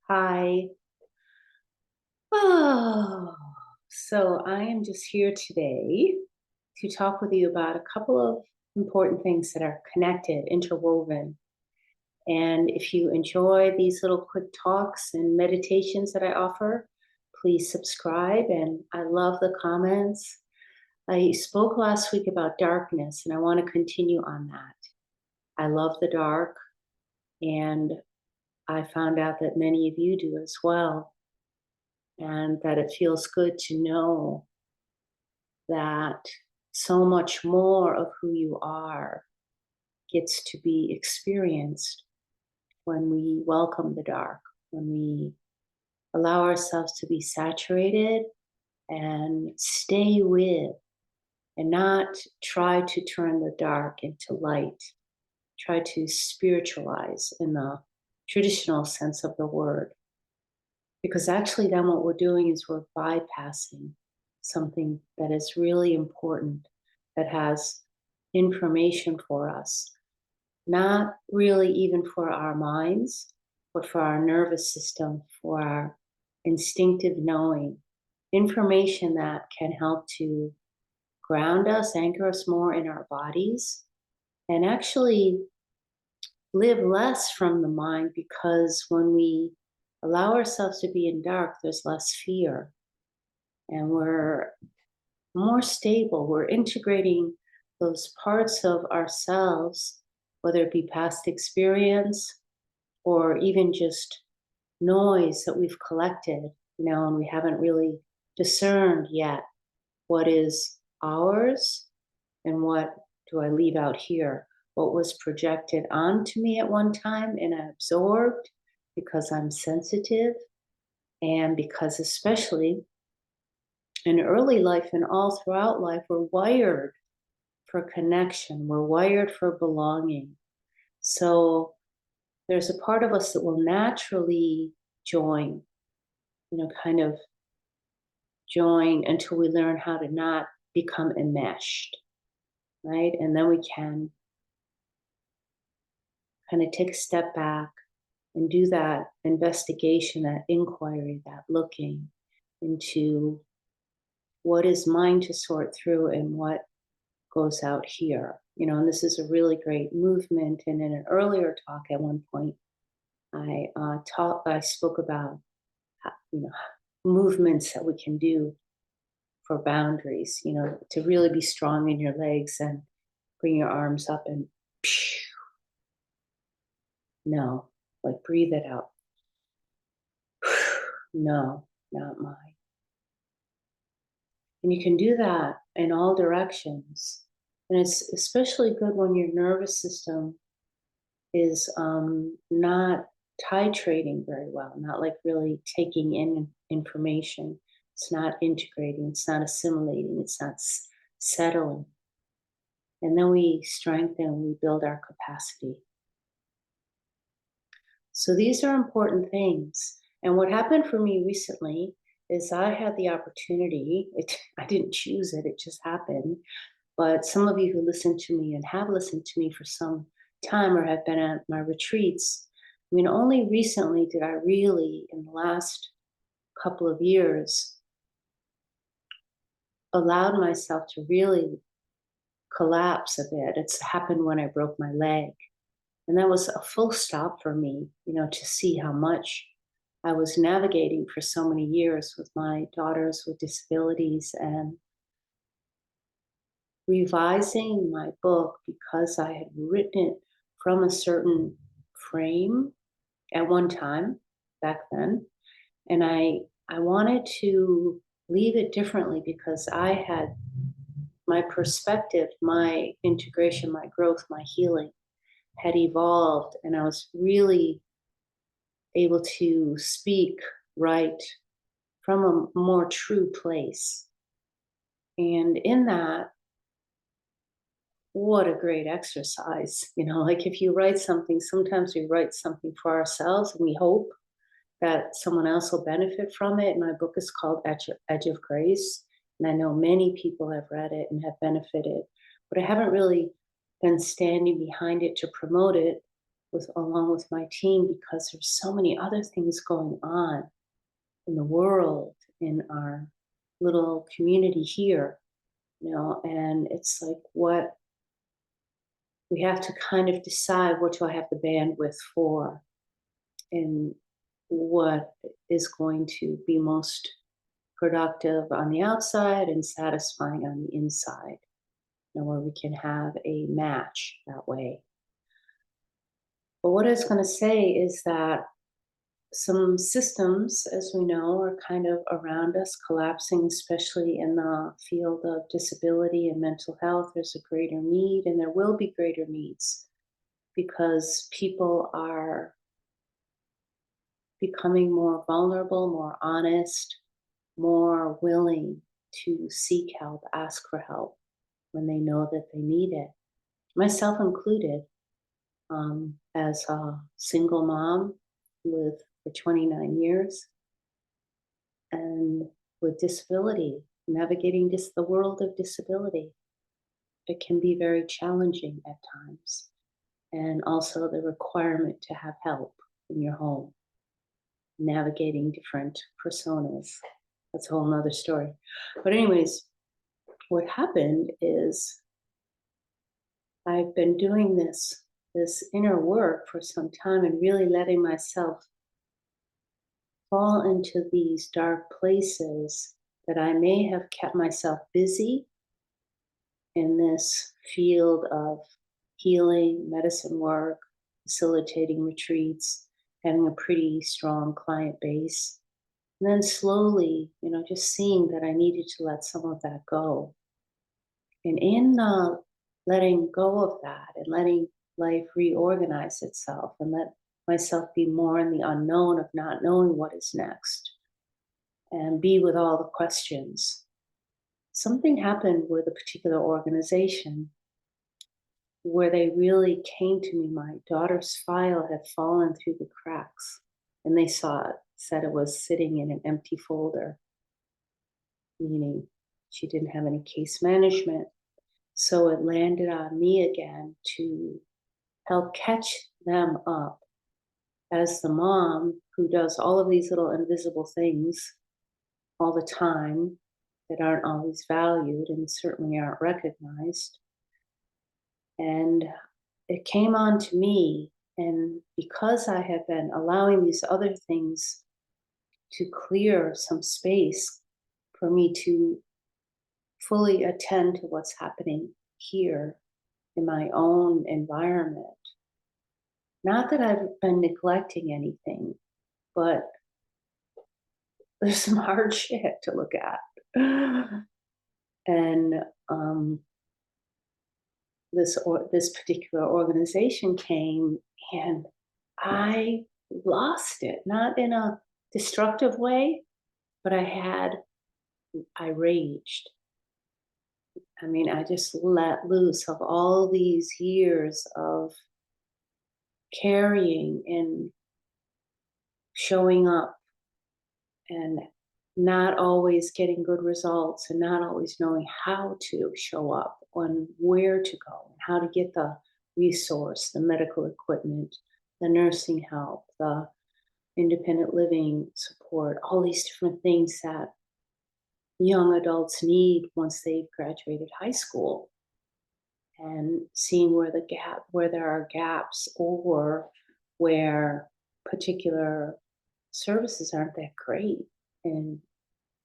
Hi. Oh, so I am just here today to talk with you about a couple of important things that are connected, interwoven. And if you enjoy these little quick talks and meditations that I offer, please subscribe. And I love the comments. I spoke last week about darkness, and I want to continue on that. I love the dark, and I found out that many of you do as well. And that it feels good to know that so much more of who you are gets to be experienced when we welcome the dark, when we allow ourselves to be saturated and stay with, and not try to turn the dark into light, try to spiritualize in the traditional sense of the word. Because actually, then what we're doing is we're bypassing something that is really important, that has information for us, not really even for our minds, but for our nervous system, for our instinctive knowing, information that can help to ground us, anchor us more in our bodies, and actually live less from the mind, because when we allow ourselves to be in dark, there's less fear and we're more stable. We're integrating those parts of ourselves, whether it be past experience or even just noise that we've collected, and we haven't really discerned yet what is ours and what do I leave out here? What was projected onto me at one time and I absorbed because I'm sensitive, and because, especially in early life and all throughout life, we're wired for connection, we're wired for belonging. So there's a part of us that will naturally join, kind of join until we learn how to not become enmeshed, right? And then we can kind of take a step back and do that investigation, that inquiry, that looking into what is mine to sort through and what goes out here. And this is a really great movement. And in an earlier talk at one point, I spoke about movements that we can do for boundaries. To really be strong in your legs and bring your arms up and no, like breathe it out. No, not mine. And you can do that in all directions. And it's especially good when your nervous system is not titrating very well, not like really taking in information. It's not integrating, it's not assimilating, it's not settling. And then we strengthen, we build our capacity. So these are important things. And what happened for me recently is I had the opportunity, I didn't choose it, it just happened. But some of you who listen to me and have listened to me for some time or have been at my retreats, only recently did I really, in the last couple of years, allowed myself to really collapse a bit. It's happened when I broke my leg. And that was a full stop for me, to see how much I was navigating for so many years with my daughters with disabilities, and revising my book because I had written it from a certain frame at one time back then. And I wanted to leave it differently because I had my perspective, my integration, my growth, my healing had evolved, and I was really able to speak right from a more true place. And in that, what a great exercise. Like if you write something, sometimes we write something for ourselves and we hope that someone else will benefit from it. My book is called Edge of Grace. And I know many people have read it and have benefited, but I haven't really been standing behind it to promote it along with my team, because there's so many other things going on in the world, in our little community here, and it's like, what we have to kind of decide, what do I have the bandwidth for, and what is going to be most productive on the outside and satisfying on the inside, where we can have a match that way. But what I was going to say is that some systems, as we know, are kind of around us collapsing, especially in the field of disability and mental health. There's a greater need, and there will be greater needs, because people are becoming more vulnerable, more honest, more willing to seek help, ask for help when they know that they need it, myself included. As a single mom for 29 years, and with disability, navigating the world of disability, it can be very challenging at times. And also the requirement to have help in your home, navigating different personas. That's a whole nother story. But anyways, what happened is I've been doing this inner work for some time, and really letting myself fall into these dark places, that I may have kept myself busy in this field of healing, medicine work, facilitating retreats, having a pretty strong client base. And then slowly, just seeing that I needed to let some of that go. And in letting go of that, and letting life reorganize itself, and let myself be more in the unknown of not knowing what is next, and be with all the questions, something happened with a particular organization where they really came to me. My daughter's file had fallen through the cracks, and they saw it, said it was sitting in an empty folder, meaning she didn't have any case management. So it landed on me again to help catch them up, as the mom who does all of these little invisible things all the time, that aren't always valued and certainly aren't recognized. And it came on to me, and because I had been allowing these other things to clear some space for me to fully attend to what's happening here in my own environment. Not that I've been neglecting anything, but there's some hard shit to look at. And this particular organization came, and I lost it, not in a destructive way, but I raged. I mean, I just let loose of all these years of carrying and showing up, and not always getting good results, and not always knowing how to show up, and where to go, and how to get the resource, the medical equipment, the nursing help, the independent living support, all these different things that young adults need once they've graduated high school, and seeing where there are gaps, or where particular services aren't that great. And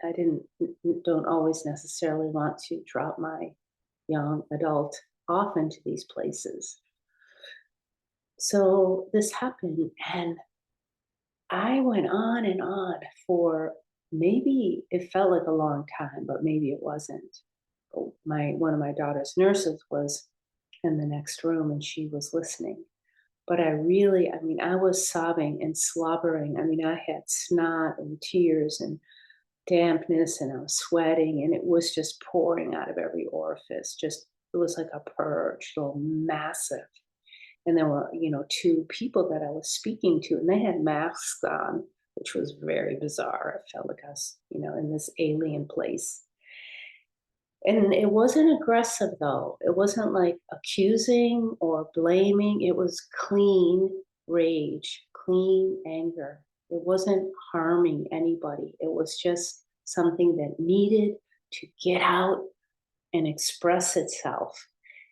I don't always necessarily want to drop my young adult off into these places. So this happened, and I went on and on for, maybe it felt like a long time, but maybe it wasn't. One of my daughter's nurses was in the next room, and she was listening. But I mean, I was sobbing and slobbering. I mean, I had snot and tears and dampness, and I was sweating, and it was just pouring out of every orifice. It was like a purge, so massive. And there were, two people that I was speaking to, and they had masks on, which was very bizarre. I felt like I was, in this alien place. And it wasn't aggressive though. It wasn't like accusing or blaming. It was clean rage, clean anger. It wasn't harming anybody. It was just something that needed to get out and express itself.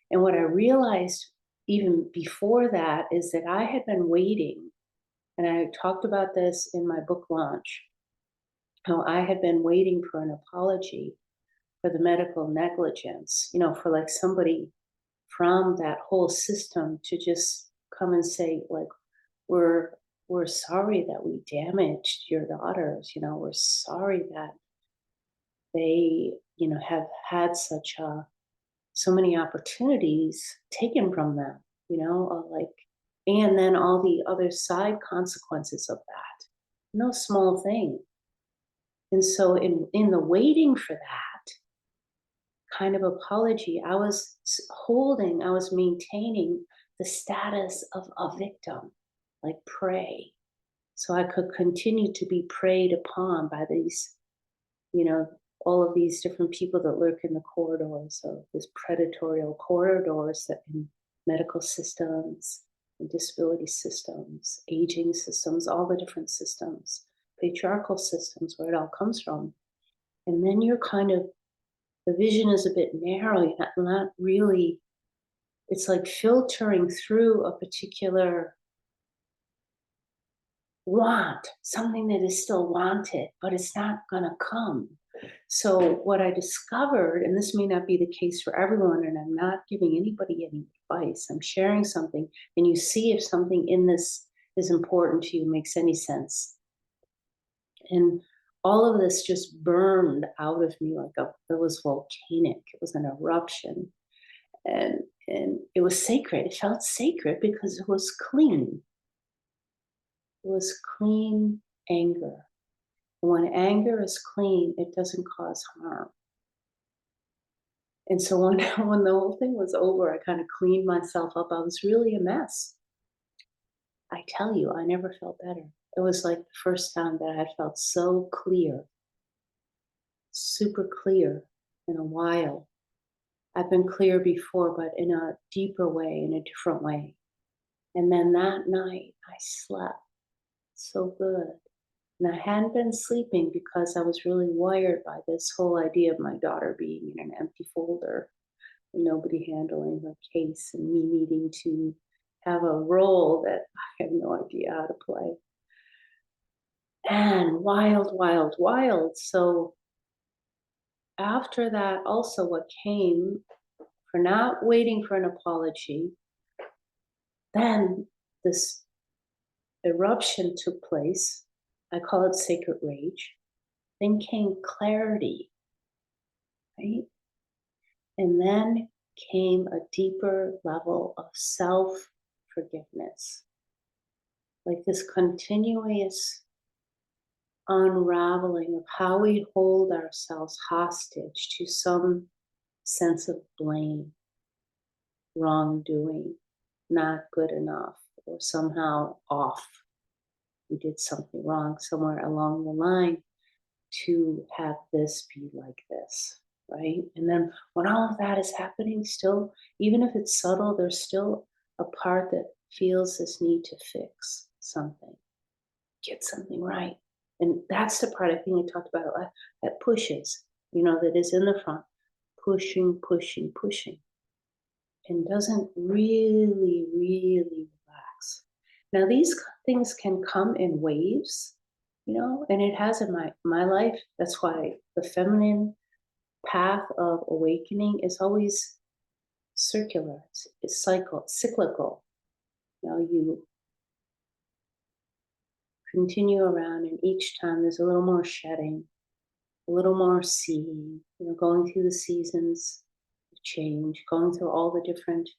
And what I realized even before that is that I had been waiting, and I talked about this in my book launch, how I had been waiting for an apology for the medical negligence, for like somebody from that whole system to just come and say, like, we're we're sorry that we damaged your daughters, we're sorry that they, have had so many opportunities taken from them, like, and then all the other side consequences of that. No small thing. And so in the waiting for that kind of apology, I was maintaining the status of a victim, like prey. So I could continue to be preyed upon by these, you know, all of these different people that lurk in the corridors of this predatorial corridors that in medical systems and disability systems, aging systems, all the different systems, patriarchal systems, where it all comes from. And then you're kind of, the vision is a bit narrow. You're not really, it's like filtering through a particular want, something that is still wanted, but it's not going to come. So, what I discovered, and this may not be the case for everyone, and I'm not giving anybody any advice, I'm sharing something, and you see if something in this is important to you, makes any sense. And all of this just burned out of me like it was volcanic, it was an eruption. And it was sacred. It felt sacred because it was clean. It was clean anger. And when anger is clean, it doesn't cause harm. And so when, when the whole thing was over, I kind of cleaned myself up. I was really a mess. I tell you, I never felt better. It was like the first time that I had felt so clear, super clear in a while. I've been clear before, but in a deeper way, in a different way. And then that night, I slept so good. And I hadn't been sleeping because I was really wired by this whole idea of my daughter being in an empty folder and nobody handling her case and me needing to have a role that I have no idea how to play. And wild, wild, wild. So after that, also what came for not waiting for an apology, then this eruption took place. I call it sacred rage. Then came clarity, right? And then came a deeper level of self forgiveness, like this continuous unraveling of how we hold ourselves hostage to some sense of blame, wrongdoing, not good enough, or somehow off. We did something wrong somewhere along the line to have this be like this, right? And then when all of that is happening, still, even if it's subtle, there's still a part that feels this need to fix something, get something right. And that's the part I think I talked about a lot, that pushes, that is in the front, pushing, pushing, pushing, and doesn't really, really relax. Now, these things can come in waves, and it has in my life. That's why the feminine path of awakening is always circular. It's cyclical. You continue around, and each time there's a little more shedding, a little more seeing, going through the seasons of change, going through all the different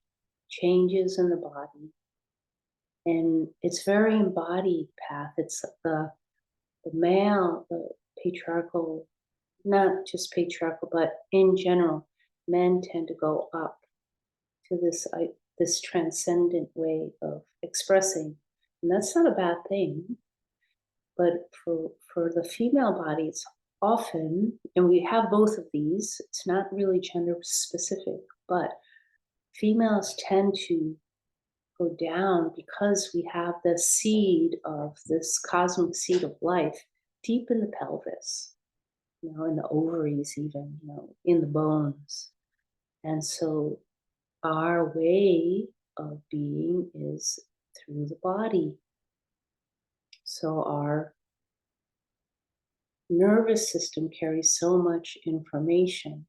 changes in the body. And it's very embodied path. It's the male, the patriarchal, not just patriarchal, but in general, men tend to go up to this transcendent way of expressing. And that's not a bad thing. But for the female body, it's often, and we have both of these, it's not really gender specific, but females tend to go down because we have the seed of this cosmic seed of life deep in the pelvis, in the ovaries, even, in the bones. And so our way of being is through the body. So our nervous system carries so much information.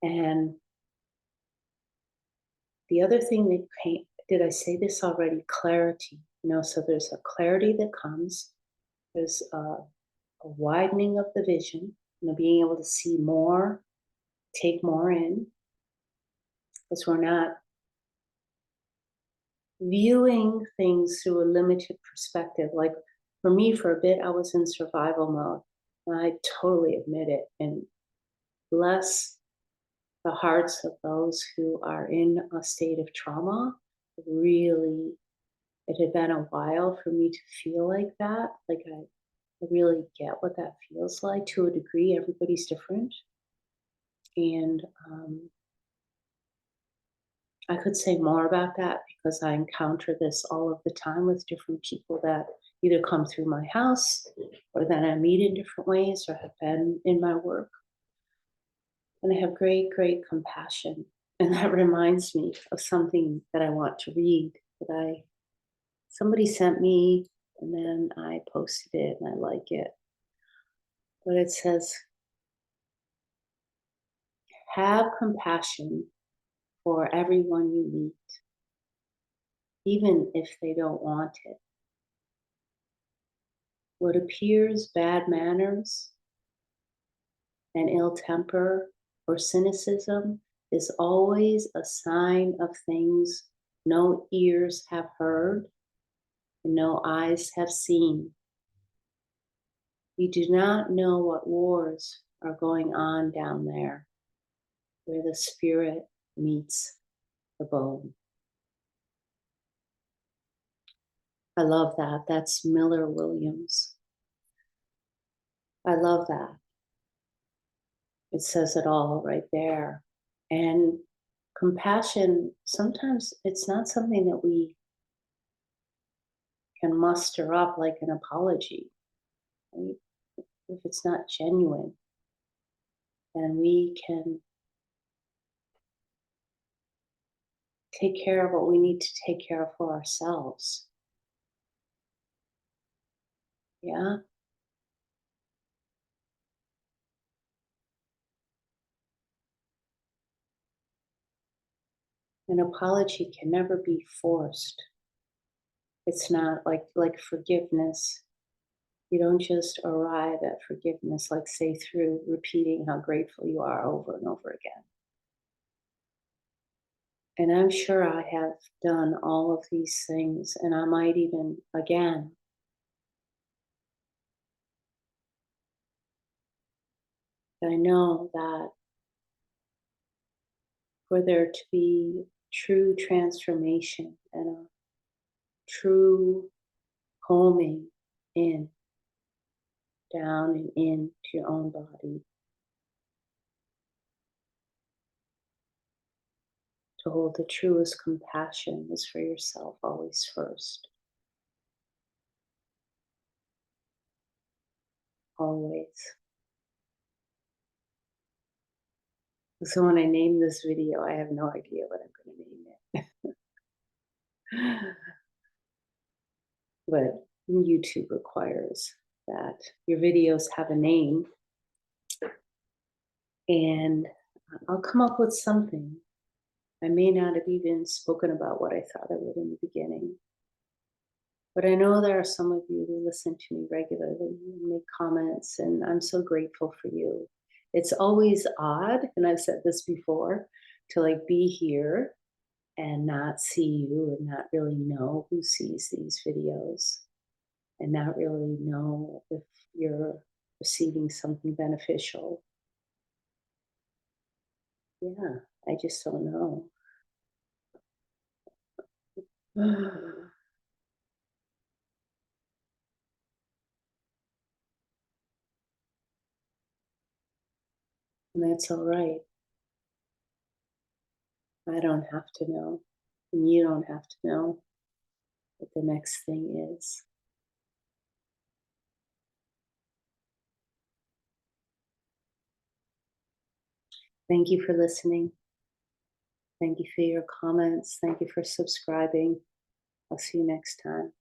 And the other thing that came, did I say this already? Clarity. So there's a clarity that comes, there's a widening of the vision, being able to see more, take more in, because we're not viewing things through a limited perspective. Like for me, for a bit, I was in survival mode. And I totally admit it. And bless the hearts of those who are in a state of trauma. Really, it had been a while for me to feel like that. Like I really get what that feels like to a degree. Everybody's different. And I could say more about that because I encounter this all of the time with different people that either come through my house or that I meet in different ways or have been in my work. And I have great, great compassion. And that reminds me of something that I want to read that somebody sent me, and then I posted it and I like it. But it says, have compassion for everyone you meet, even if they don't want it. What appears bad manners and ill temper or cynicism is always a sign of things no ears have heard and no eyes have seen. You do not know what wars are going on down there where the spirit meets the bone. I love that. That's Miller Williams. I love that. It says it all right there. And compassion, sometimes it's not something that we can muster up like an apology, right? If it's not genuine. And we can take care of what we need to take care of for ourselves. Yeah. An apology can never be forced. It's not like forgiveness. You don't just arrive at forgiveness, like say through repeating how grateful you are over and over again. And I'm sure I have done all of these things, and I might even again. I know that for there to be true transformation and a true homing in, down and into your own body, to hold the truest compassion is for yourself always first. Always. So when I name this video, I have no idea what I'm going to name it. But YouTube requires that your videos have a name, and I'll come up with something. I may not have even spoken about what I thought I would in the beginning. But I know there are some of you who listen to me regularly and make comments, and I'm so grateful for you. It's always odd, and I've said this before, to like be here and not see you and not really know who sees these videos and not really know if you're receiving something beneficial. Yeah, I just don't know. And that's all right. I don't have to know. And you don't have to know what the next thing is. Thank you for listening. Thank you for your comments. Thank you for subscribing. I'll see you next time.